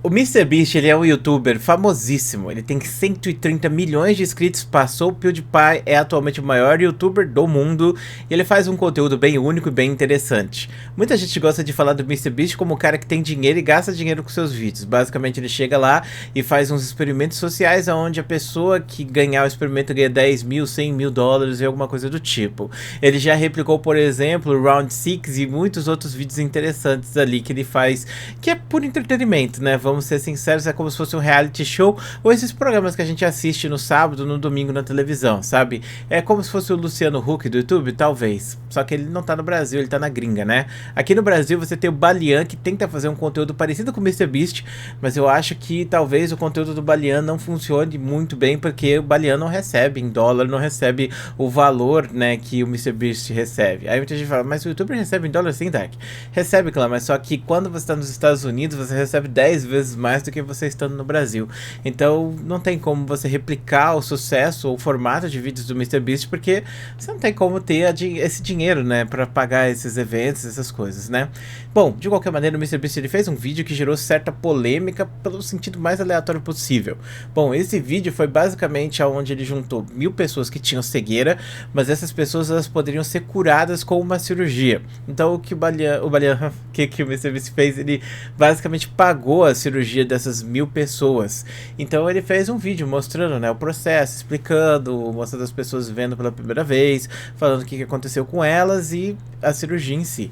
O MrBeast, ele é um youtuber famosíssimo, ele tem 130 milhões de inscritos, passou o PewDiePie, é atualmente o maior youtuber do mundo, e ele faz um conteúdo bem único e bem interessante. Muita gente gosta de falar do MrBeast como o cara que tem dinheiro e gasta dinheiro com seus vídeos. Basicamente ele chega lá e faz uns experimentos sociais onde a pessoa que ganhar o experimento ganha 10 mil, 100 mil dólares e alguma coisa do tipo. Ele já replicou, por exemplo, o Round 6 e muitos outros vídeos interessantes ali que ele faz, que é por entretenimento, né? Vamos ser sinceros, é como se fosse um reality show, ou esses programas que a gente assiste no sábado, no domingo na televisão, sabe? É como se fosse o Luciano Huck do YouTube, talvez. Só que ele não tá no Brasil, ele tá na gringa, né? Aqui no Brasil você tem o Balian, que tenta fazer um conteúdo parecido com o MrBeast, mas eu acho que talvez o conteúdo do Balian não funcione muito bem, porque o Balian não recebe em dólar, não recebe o valor, né, que o MrBeast recebe. Aí muita gente fala, mas o YouTuber recebe em dólar sim, Dark? Recebe, claro, mas só que quando você tá nos Estados Unidos, você recebe 10 vezes mais do que você estando no Brasil. Então não tem como você replicar o sucesso ou o formato de vídeos do MrBeast, porque você não tem como ter esse dinheiro, né, para pagar esses eventos, essas coisas, né? Bom, de qualquer maneira, o MrBeast ele fez um vídeo que gerou certa polêmica pelo sentido mais aleatório possível. Bom, esse vídeo foi basicamente onde ele juntou 1000 pessoas que tinham cegueira, mas essas pessoas elas poderiam ser curadas com uma cirurgia. Então o que o que o MrBeast fez, ele basicamente pagou a cirurgia dessas 1000 pessoas. Então ele fez um vídeo mostrando, né, o processo, explicando, mostrando as pessoas vendo pela primeira vez, falando o que aconteceu com elas e a cirurgia em si.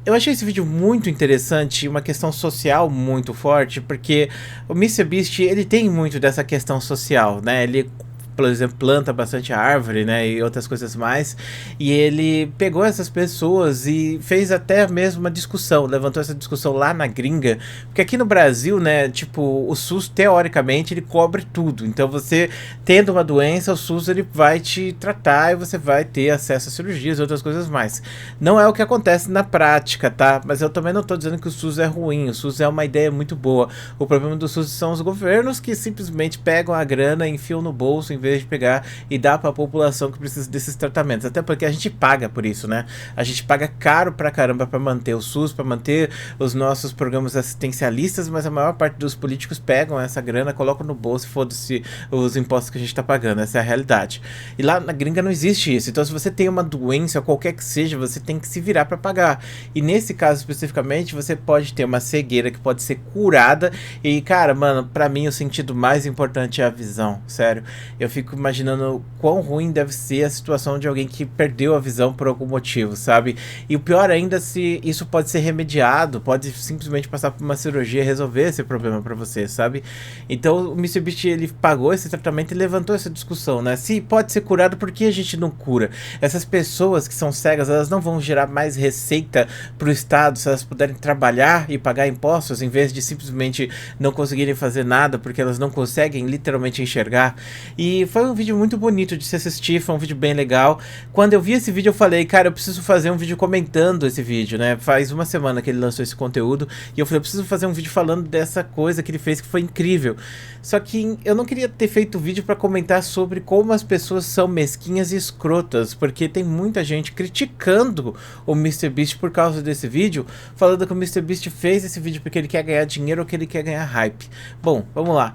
Eu achei esse vídeo muito interessante, uma questão social muito forte, porque o MrBeast, ele tem muito dessa questão social, né? Ele, por exemplo, planta bastante árvore, né, e outras coisas mais, e ele pegou essas pessoas e fez até mesmo uma discussão, levantou essa discussão lá na gringa, porque aqui no Brasil, né, tipo, o SUS, teoricamente, ele cobre tudo, então você, tendo uma doença, o SUS, ele vai te tratar e você vai ter acesso a cirurgias e outras coisas mais. Não é o que acontece na prática, tá, mas eu também não tô dizendo que o SUS é ruim, o SUS é uma ideia muito boa. O problema do SUS são os governos que simplesmente pegam a grana, enfiam no bolso, em vez de pegar e dar para a população que precisa desses tratamentos, até porque a gente paga por isso, né? A gente paga caro pra caramba para manter o SUS, para manter os nossos programas assistencialistas, mas a maior parte dos políticos pegam essa grana, colocam no bolso e foda-se os impostos que a gente tá pagando, essa é a realidade. E lá na gringa não existe isso, então se você tem uma doença, qualquer que seja, você tem que se virar para pagar. E nesse caso especificamente, você pode ter uma cegueira que pode ser curada e, cara, mano, pra mim o sentido mais importante é a visão, sério. Eu fico imaginando quão ruim deve ser a situação de alguém que perdeu a visão por algum motivo, sabe? E o pior ainda se isso pode ser remediado, pode simplesmente passar por uma cirurgia e resolver esse problema pra você, sabe? Então o MrBeast, ele pagou esse tratamento e levantou essa discussão, né? Se pode ser curado, por que a gente não cura? Essas pessoas que são cegas, elas não vão gerar mais receita pro Estado se elas puderem trabalhar e pagar impostos, em vez de simplesmente não conseguirem fazer nada porque elas não conseguem literalmente enxergar. E foi um vídeo muito bonito de se assistir, foi um vídeo bem legal. Quando eu vi esse vídeo eu falei, cara, eu preciso fazer um vídeo comentando esse vídeo, né? Faz uma semana que ele lançou esse conteúdo e eu falei, eu preciso fazer um vídeo falando dessa coisa que ele fez que foi incrível. Só que eu não queria ter feito vídeo pra comentar sobre como as pessoas são mesquinhas e escrotas, porque tem muita gente criticando o MrBeast por causa desse vídeo, falando que o MrBeast fez esse vídeo porque ele quer ganhar dinheiro ou que ele quer ganhar hype. Bom, vamos lá.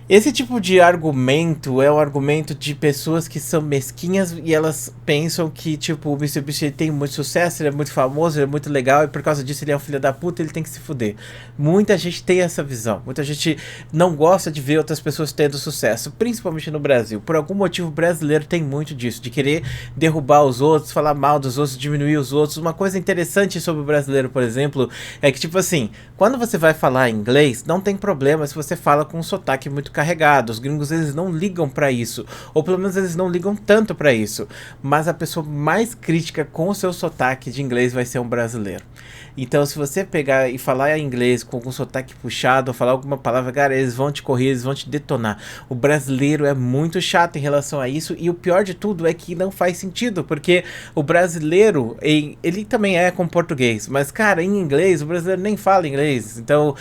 Esse tipo de argumento é um argumento de pessoas que são mesquinhas e elas pensam que, tipo, o MrBeast ele tem muito sucesso, ele é muito famoso, ele é muito legal e por causa disso ele é um filho da puta, ele tem que se fuder. Muita gente tem essa visão, muita gente não gosta de ver outras pessoas tendo sucesso, principalmente no Brasil. Por algum motivo o brasileiro tem muito disso, de querer derrubar os outros, falar mal dos outros, diminuir os outros. Uma coisa interessante sobre o brasileiro, por exemplo, é que, tipo assim, quando você vai falar inglês, não tem problema se você fala com um sotaque muito carregado. Os gringos, eles não ligam pra isso, ou pelo menos eles não ligam tanto pra isso, mas a pessoa mais crítica com o seu sotaque de inglês vai ser um brasileiro. Então se você pegar e falar em inglês com algum sotaque puxado, ou falar alguma palavra, cara, eles vão te correr, eles vão te detonar. O brasileiro é muito chato em relação a isso, e o pior de tudo é que não faz sentido, porque o brasileiro, ele também é com português, mas cara, em inglês, o brasileiro nem fala inglês. Então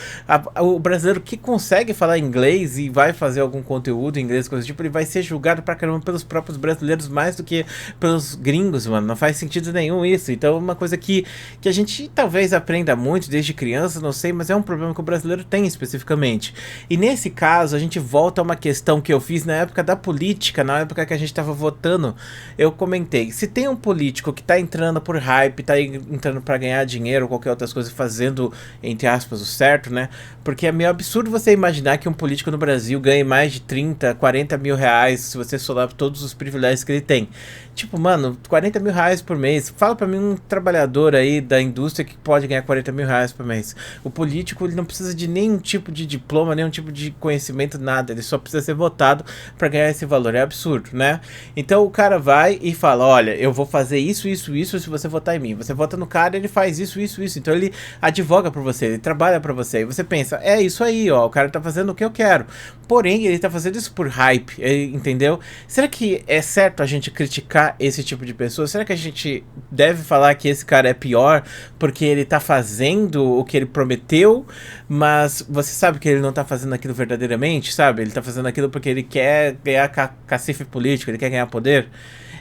o brasileiro que consegue falar inglês e vai fazer algum conteúdo em inglês, coisa do tipo, ele vai ser julgado pra caramba pelos próprios brasileiros mais do que pelos gringos, mano. Não faz sentido nenhum isso. Então é uma coisa que a gente talvez aprenda muito desde criança, não sei, mas é um problema que o brasileiro tem especificamente. E nesse caso, a gente volta a uma questão que eu fiz na época da política, na época que a gente tava votando. Eu comentei, se tem um político que tá entrando por hype, tá entrando pra ganhar dinheiro ou qualquer outras coisa, fazendo, entre aspas, o certo, né? Porque é meio absurdo você imaginar que um político no Brasil ganhe mais de 30, 40 mil reais se você solar todos os privilégios que ele tem. Tipo, mano, 40 mil reais por mês. Fala pra mim um trabalhador aí da indústria que pode ganhar 40 mil reais por mês. O político, ele não precisa de nenhum tipo de diploma, nenhum tipo de conhecimento, nada. Ele só precisa ser votado pra ganhar esse valor. É absurdo, né? Então o cara vai e fala, olha, eu vou fazer isso, isso, isso se você votar em mim. Você vota no cara, ele faz isso, isso, isso. Então ele advoga pra você, ele trabalha pra você. E você pensa, é isso aí, ó, o cara tá fazendo o que eu quero. Porém, ele tá fazendo isso por hype, entendeu? Será que é certo a gente criticar esse tipo de pessoa? Será que a gente deve falar que esse cara é pior porque ele tá fazendo o que ele prometeu, mas você sabe que ele não tá fazendo aquilo verdadeiramente, sabe? Ele tá fazendo aquilo porque ele quer ganhar cacife político, ele quer ganhar poder?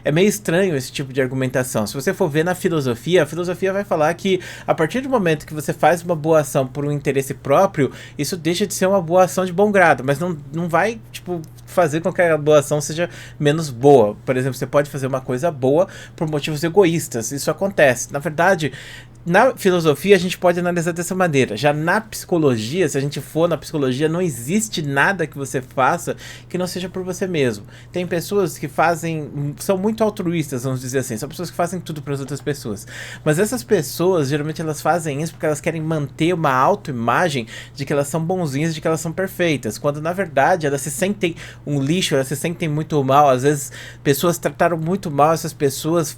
É meio estranho esse tipo de argumentação. Se você for ver na filosofia, a filosofia vai falar que a partir do momento que você faz uma boa ação por um interesse próprio, isso deixa de ser uma boa ação de bom grado, mas não vai, tipo, fazer com que a boa ação seja menos boa. Por exemplo, você pode fazer uma coisa boa por motivos egoístas, isso acontece. Na verdade, na filosofia a gente pode analisar dessa maneira. Já na psicologia, se a gente for na psicologia, não existe nada que você faça que não seja por você mesmo. Tem pessoas que são muito altruístas, vamos dizer assim, são pessoas que fazem tudo para as outras pessoas. Mas essas pessoas, geralmente elas fazem isso porque elas querem manter uma autoimagem de que elas são bonzinhas, de que elas são perfeitas, quando na verdade elas se sentem um lixo, elas se sentem muito mal. Às vezes pessoas trataram muito mal essas pessoas,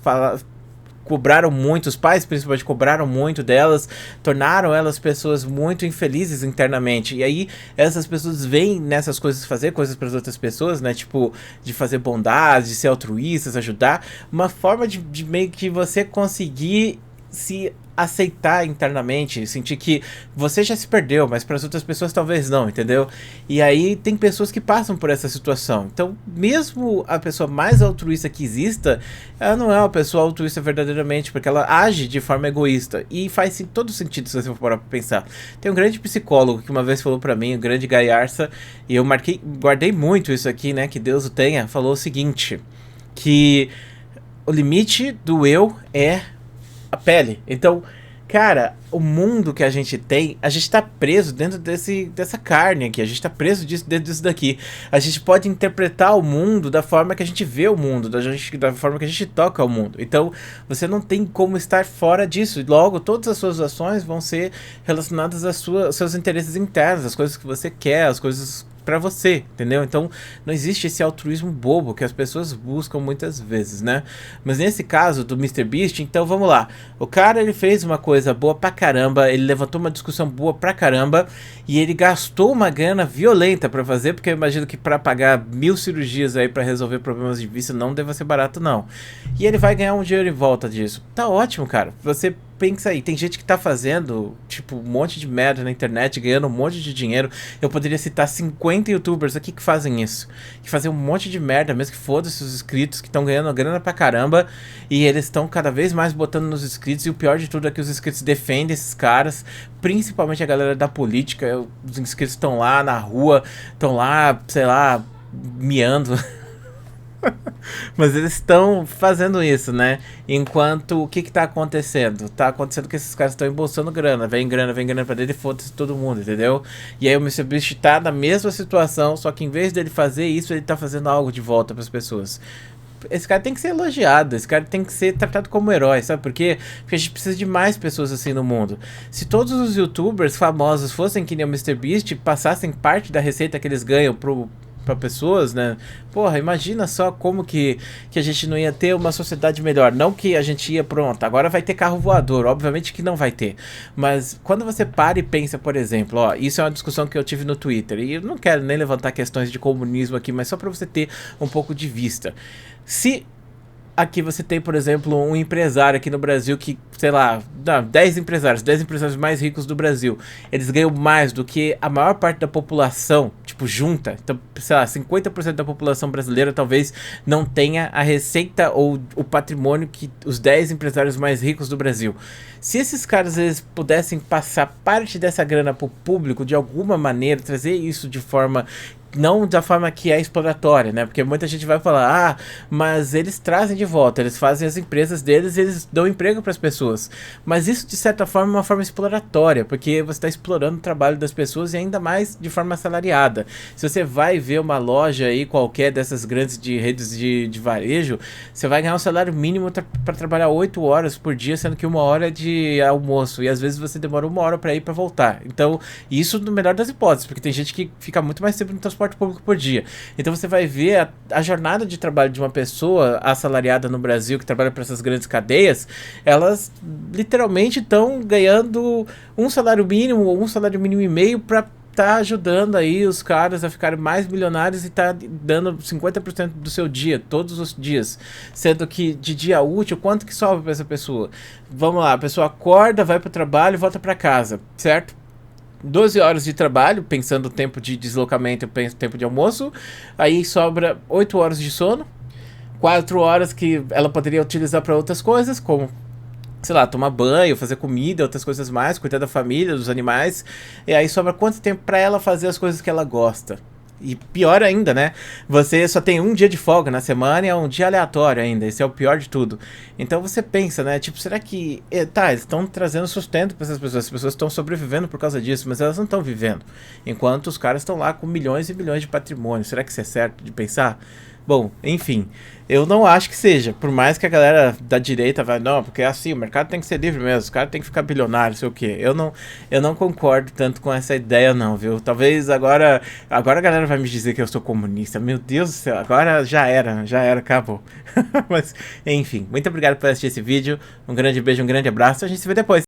cobraram muito, os pais principalmente cobraram muito delas, tornaram elas pessoas muito infelizes internamente. E aí essas pessoas veem nessas coisas, fazer coisas para as outras pessoas, né, tipo, de fazer bondade, de ser altruístas, ajudar, uma forma de meio que você conseguir se aceitar internamente, sentir que você já se perdeu, mas para as outras pessoas talvez não, entendeu? E aí tem pessoas que passam por essa situação. Então, mesmo a pessoa mais altruísta que exista, ela não é uma pessoa altruísta verdadeiramente, porque ela age de forma egoísta. E faz todo sentido se você for parar pra pensar. Tem um grande psicólogo que uma vez falou para mim, o grande Gaiarsa, e eu guardei muito isso aqui, né, que Deus o tenha, falou o seguinte, que o limite do eu é a pele. Então, cara, o mundo que a gente tem, a gente tá preso dentro dessa carne aqui, a gente tá preso dentro disso daqui. A gente pode interpretar o mundo da forma que a gente vê o mundo, da forma que a gente toca o mundo. Então, você não tem como estar fora disso. E logo, todas as suas ações vão ser relacionadas aos seus interesses internos, as coisas que você quer, as coisas pra você, entendeu? Então não existe esse altruísmo bobo que as pessoas buscam muitas vezes, né? Mas nesse caso do MrBeast, então vamos lá. O cara, ele fez uma coisa boa pra caramba, ele levantou uma discussão boa pra caramba e ele gastou uma grana violenta pra fazer, porque eu imagino que pra pagar 1000 cirurgias aí pra resolver problemas de vista não deva ser barato, não. E ele vai ganhar um dinheiro em volta disso. Tá ótimo, cara. Você pensa aí, tem gente que tá fazendo, tipo, um monte de merda na internet, ganhando um monte de dinheiro. Eu poderia citar 50 youtubers aqui que fazem isso. Que fazem um monte de merda, mesmo que foda-se os inscritos, que estão ganhando grana pra caramba. E eles estão cada vez mais botando nos inscritos. E o pior de tudo é que os inscritos defendem esses caras. Principalmente a galera da política. Os inscritos estão lá na rua, estão lá, sei lá, miando. Mas eles estão fazendo isso, né? Enquanto o que tá acontecendo? Tá acontecendo que esses caras estão embolsando grana. Vem grana pra dele e foda-se todo mundo, entendeu? E aí o MrBeast tá na mesma situação, só que em vez dele fazer isso, ele tá fazendo algo de volta pras pessoas. Esse cara tem que ser elogiado, esse cara tem que ser tratado como herói, sabe por quê? Porque a gente precisa de mais pessoas assim no mundo. Se todos os youtubers famosos fossem que nem o MrBeast, passassem parte da receita que eles ganham pra pessoas, né? Porra, imagina só como que a gente não ia ter uma sociedade melhor. Não que a gente ia, pronto, agora vai ter carro voador. Obviamente que não vai ter. Mas quando você para e pensa, por exemplo, ó, isso é uma discussão que eu tive no Twitter. E eu não quero nem levantar questões de comunismo aqui, mas só pra você ter um pouco de vista. Se aqui você tem, por exemplo, um empresário aqui no Brasil que, sei lá, 10 empresários mais ricos do Brasil, eles ganham mais do que a maior parte da população, tipo, tipo, junta. Então, sei lá, 50% da população brasileira talvez não tenha a receita ou o patrimônio que os 10 empresários mais ricos do Brasil. Se esses caras eles pudessem passar parte dessa grana pro público de alguma maneira, trazer isso de forma não da forma que é exploratória, né? Porque muita gente vai falar, mas eles trazem de volta, eles fazem as empresas deles, eles dão emprego para as pessoas. Mas isso, de certa forma, é uma forma exploratória, porque você está explorando o trabalho das pessoas e ainda mais de forma assalariada. Se você vai ver uma loja aí, qualquer dessas grandes redes de varejo, você vai ganhar um salário mínimo para trabalhar 8 horas por dia, sendo que 1 hora é de almoço, e às vezes você demora 1 hora para ir para voltar. Então, isso no melhor das hipóteses, porque tem gente que fica muito mais tempo no transporte público por dia. Então você vai ver a jornada de trabalho de uma pessoa assalariada no Brasil que trabalha para essas grandes cadeias, elas literalmente estão ganhando um salário mínimo ou 1,5 salário para tá ajudando aí os caras a ficarem mais milionários e tá dando 50% do seu dia, todos os dias. Sendo que de dia útil, quanto que sobra para essa pessoa? Vamos lá, a pessoa acorda, vai pro trabalho e volta para casa, certo? 12 horas de trabalho, pensando o tempo de deslocamento e o tempo de almoço. Aí sobra 8 horas de sono. 4 horas que ela poderia utilizar para outras coisas, como, sei lá, tomar banho, fazer comida, outras coisas mais, cuidar da família, dos animais. E aí sobra quanto tempo para ela fazer as coisas que ela gosta? E pior ainda, né? Você só tem um dia de folga na semana e é um dia aleatório ainda. Esse é o pior de tudo. Então você pensa, né? Tipo, será que... Tá, eles estão trazendo sustento para essas pessoas. As pessoas estão sobrevivendo por causa disso, mas elas não estão vivendo. Enquanto os caras estão lá com milhões e milhões de patrimônio. Será que isso é certo de pensar? Bom, enfim, eu não acho que seja. Por mais que a galera da direita vai, não, porque é assim, o mercado tem que ser livre mesmo, os caras tem que ficar bilionários, sei o quê. Eu não concordo tanto com essa ideia, não, viu? Talvez agora a galera vai me dizer que eu sou comunista. Meu Deus do céu, agora já era, acabou. Mas, enfim, muito obrigado por assistir esse vídeo. Um grande beijo, um grande abraço. A gente se vê depois.